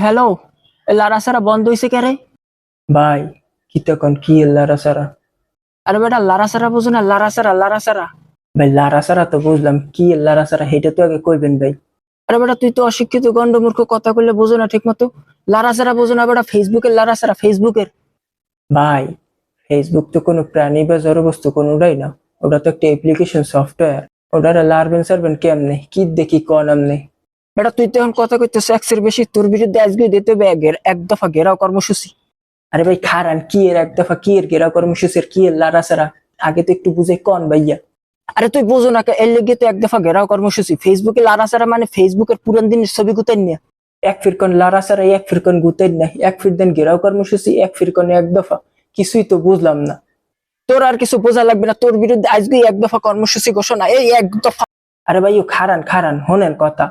Hello, লারা সারা বন্ধ হয়েছে কে রে? ভাই কি তখন কি লারা সারা? আরে বেটা লারা সারা বুঝো না, লারা সারা লারা সারা। ভাই লারা সারা তো বুঝলাম, কি লারা সারা সেটা তো আগে কইবেন ভাই। আরে বেটা তুই তো অশিক্ষিত গন্ডমূর্খ, কথা কইলে বুঝো না ঠিক মতো। লারা সারা বুঝো না বেটা, ফেসবুকের লারা সারা, ফেসবুকের। ভাই ফেসবুক তো কোনো প্রাণী বা জড়বস্তু কোনোটাই না, ওটা তো একটা অ্যাপ্লিকেশন সফটওয়্যার। ওটারে লারবেন সারবেন কেমনে, কি দেখি কন আমনে? বেটা তুই তো এখন কথা কইতেছ এক্সের বেশি, তোর বিরুদ্ধে আজকে দিতে হবে এক দফা ঘেরাও কর্মসূচি। আরে ভাই খারান, কি এর এক দফা, কি এর গেরা কর্মসূচির, কি এর লারা সারা? আগে তো একটু বুঝে কন ভাইয়া। আরে তুই বুঝো না এর লেগে তো এক দফা ঘেরাও কর্মসূচি। ফেসবুকে লারা সারা মানে ফেসবুকের পুরান দিনের ছবি গুতাই নিয়ে। এক ফিরকন লারা সারা, এক ফিরকন গুতেন নাই, এক ফির দেন গেরাও কর্মসূচি, এক ফিরকন এক দফা। কিছুই তো বুঝলাম না। তোর আর কিছু বোঝা লাগবে না, তোর বিরুদ্ধে আজকে এক দফা কর্মসূচি ঘোষণা, এই এক দফা। আরে ভাই খারান খারান, হোনেন কথা।